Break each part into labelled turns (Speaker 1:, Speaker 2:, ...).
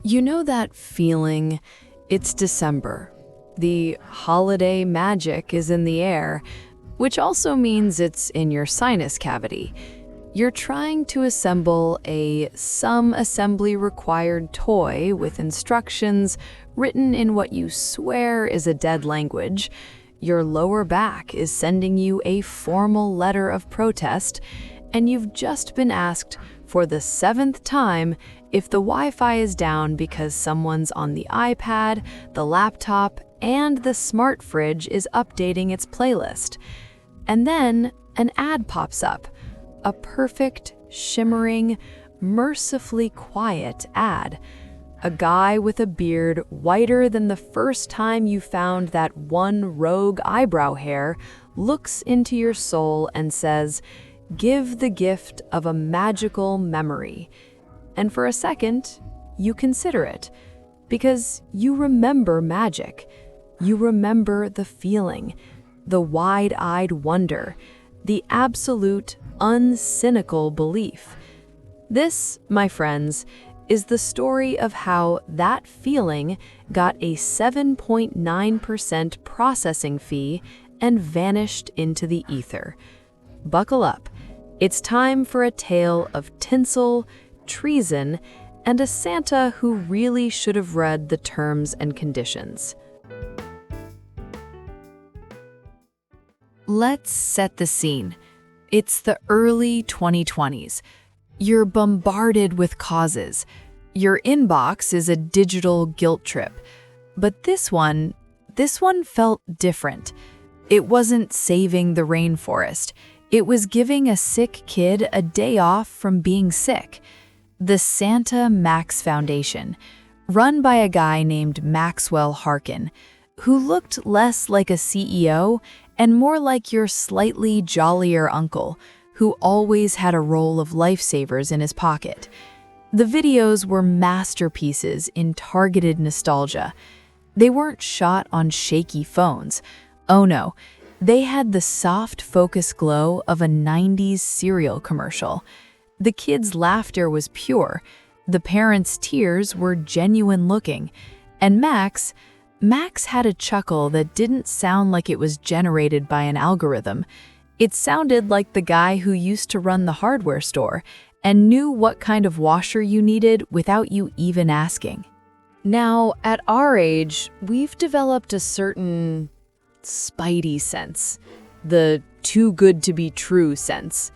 Speaker 1: You know that feeling? It's December. The holiday magic is in the air, which also means it's in your sinus cavity. You're trying to assemble a some assembly required toy with instructions written in what you swear is a dead language. Your lower back is sending you a formal letter of protest, and you've just been asked for the seventh time if the Wi-Fi is down because someone's on the iPad, the laptop, and the smart fridge is updating its playlist. And then an ad pops up. A perfect, shimmering, mercifully quiet ad. A guy with a beard whiter than the first time you found that one rogue eyebrow hair looks into your soul and says, "Give the gift of a magical memory." And for a second, you consider it, because you remember magic. You remember the feeling, the wide-eyed wonder, the absolute, uncynical belief. This, my friends, is the story of how that feeling got a 7.9% processing fee and vanished into the ether. Buckle up. It's time for a tale of tinsel, treason, and a Santa who really should have read the terms and conditions. Let's set the scene. It's the early 2020s. You're bombarded with causes. Your inbox is a digital guilt trip. But this one felt different. It wasn't saving the rainforest. It was giving a sick kid a day off from being sick. The Santa Max Foundation, run by a guy named Maxwell Harkin, who looked less like a CEO and more like your slightly jollier uncle, who always had a roll of lifesavers in his pocket. The videos were masterpieces in targeted nostalgia. They weren't shot on shaky phones. Oh no, they had the soft focus glow of a 90s cereal commercial. The kids' laughter was pure, the parents' tears were genuine looking, and Max had a chuckle that didn't sound like it was generated by an algorithm. It sounded like the guy who used to run the hardware store and knew what kind of washer you needed without you even asking. Now, at our age, we've developed a certain spidey sense, the too good to be true sense.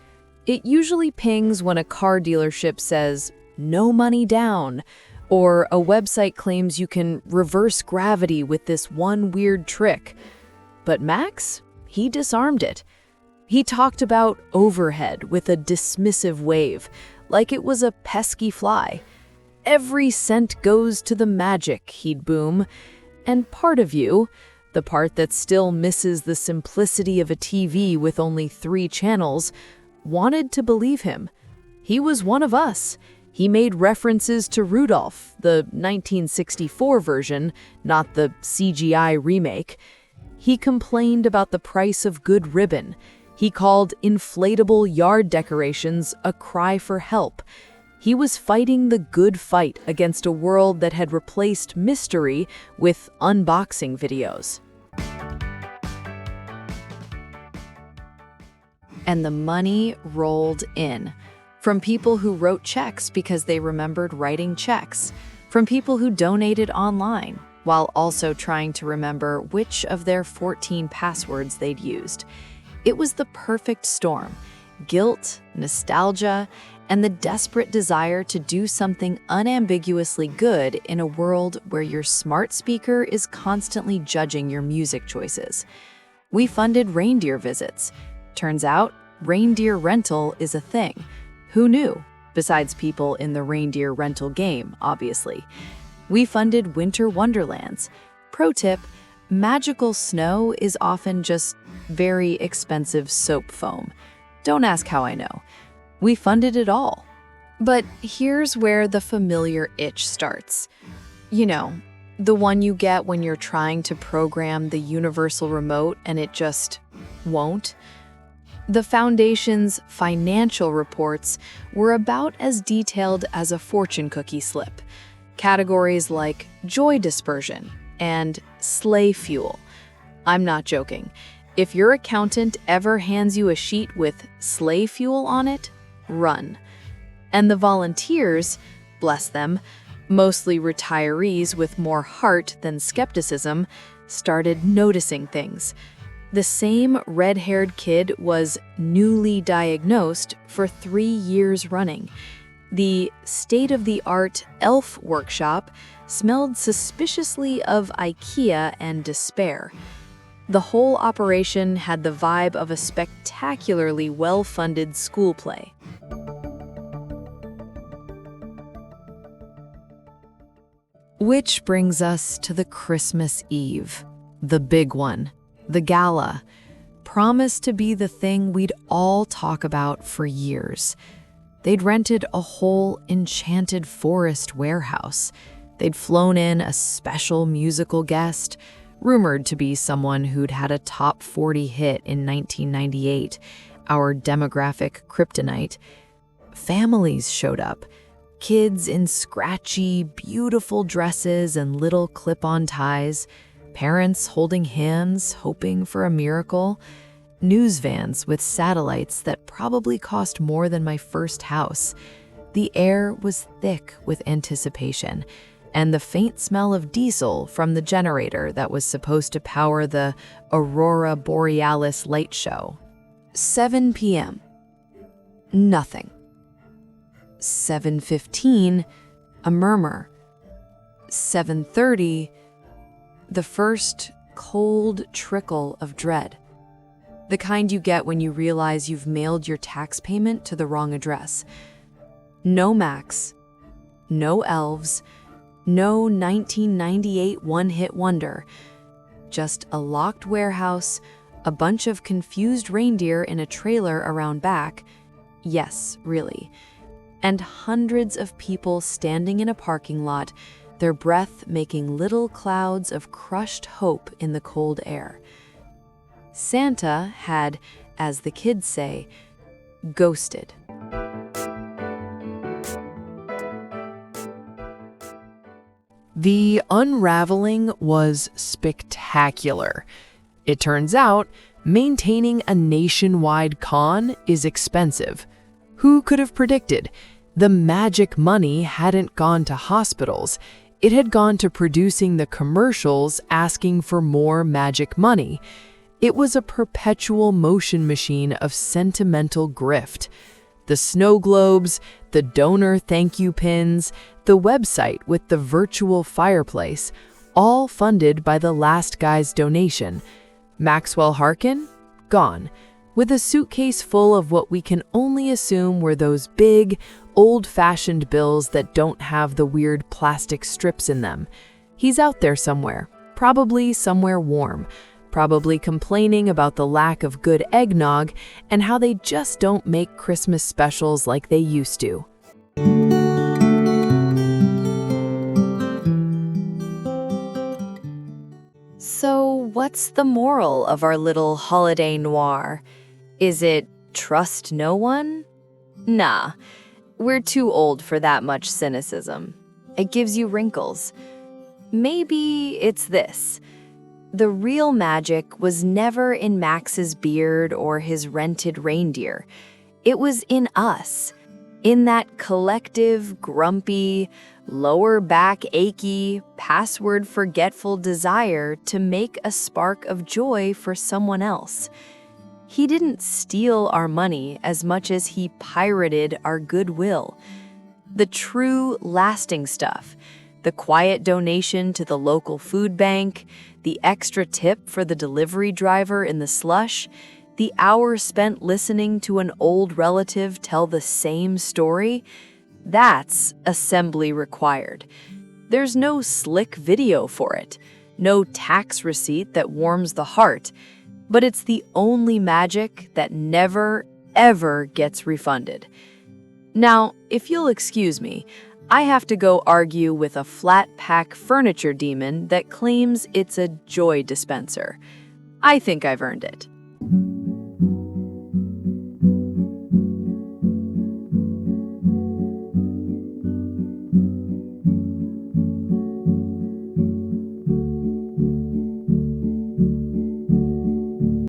Speaker 1: It usually pings when a car dealership says, "No money down," or a website claims you can reverse gravity with this one weird trick. But Max, he disarmed it. He talked about overhead with a dismissive wave, like it was a pesky fly. "Every cent goes to the magic," he'd boom. And part of you, the part that still misses the simplicity of a TV with only 3 channels, wanted to believe him. He was one of us. He made references to Rudolph, the 1964 version, not the CGI remake. He complained about the price of good ribbon. He called inflatable yard decorations a cry for help. He was fighting the good fight against a world that had replaced mystery with unboxing videos. And the money rolled in. From people who wrote checks because they remembered writing checks. From people who donated online, while also trying to remember which of their 14 passwords they'd used. It was the perfect storm. Guilt, nostalgia, and the desperate desire to do something unambiguously good in a world where your smart speaker is constantly judging your music choices. We funded reindeer visits. Turns out, reindeer rental is a thing. Who knew? Besides people in the reindeer rental game, obviously. We funded winter wonderlands. Pro tip, magical snow is often just very expensive soap foam. Don't ask how I know. We funded it all. But here's where the familiar itch starts. You know, the one you get when you're trying to program the universal remote and it just won't. The Foundation's financial reports were about as detailed as a fortune cookie slip. Categories like joy dispersion and sleigh fuel. I'm not joking. If your accountant ever hands you a sheet with sleigh fuel on it, run. And the volunteers, bless them, mostly retirees with more heart than skepticism, started noticing things. The same red-haired kid was newly diagnosed for 3 years running. The state-of-the-art elf workshop smelled suspiciously of IKEA and despair. The whole operation had the vibe of a spectacularly well-funded school play. Which brings us to the Christmas Eve, the big one, the gala, promised to be the thing we'd all talk about for years. They'd rented a whole enchanted forest warehouse. They'd flown in a special musical guest, rumored to be someone who'd had a top 40 hit in 1998, our demographic kryptonite. Families showed up, kids in scratchy, beautiful dresses and little clip-on ties, parents holding hands, hoping for a miracle, news vans with satellites that probably cost more than my first house. The air was thick with anticipation, and the faint smell of diesel from the generator that was supposed to power the Aurora Borealis light show. 7 p.m. Nothing. 7:15, a murmur. 7:30, the first cold trickle of dread. The kind you get when you realize you've mailed your tax payment to the wrong address. No Max, no elves, no 1998 one-hit wonder. Just a locked warehouse, a bunch of confused reindeer in a trailer around back. Yes, really. And hundreds of people standing in a parking lot, their breath making little clouds of crushed hope in the cold air. Santa had, as the kids say, ghosted.
Speaker 2: The unraveling was spectacular. It turns out, maintaining a nationwide con is expensive. Who could have predicted? The magic money hadn't gone to hospitals. It had gone to producing the commercials asking for more magic money. It was a perpetual motion machine of sentimental grift. The snow globes, the donor thank you pins, the website with the virtual fireplace, all funded by the last guy's donation. Maxwell Harkin? Gone, with a suitcase full of what we can only assume were those big, old-fashioned bills that don't have the weird plastic strips in them. He's out there somewhere, probably somewhere warm, probably complaining about the lack of good eggnog and how they just don't make Christmas specials like they used to.
Speaker 1: So, what's the moral of our little holiday noir? Is it trust no one? Nah, we're too old for that much cynicism. It gives you wrinkles. Maybe it's this. The real magic was never in Max's beard or his rented reindeer. It was in us, in that collective, grumpy, lower back achy, password-forgetful desire to make a spark of joy for someone else. He didn't steal our money as much as he pirated our goodwill. The true, lasting stuff, the quiet donation to the local food bank, the extra tip for the delivery driver in the slush, the hours spent listening to an old relative tell the same story, that's assembly required. There's no slick video for it, no tax receipt that warms the heart, but it's the only magic that never, ever gets refunded. Now, if you'll excuse me, I have to go argue with a flat-pack furniture demon that claims it's a joy dispenser. I think I've earned it.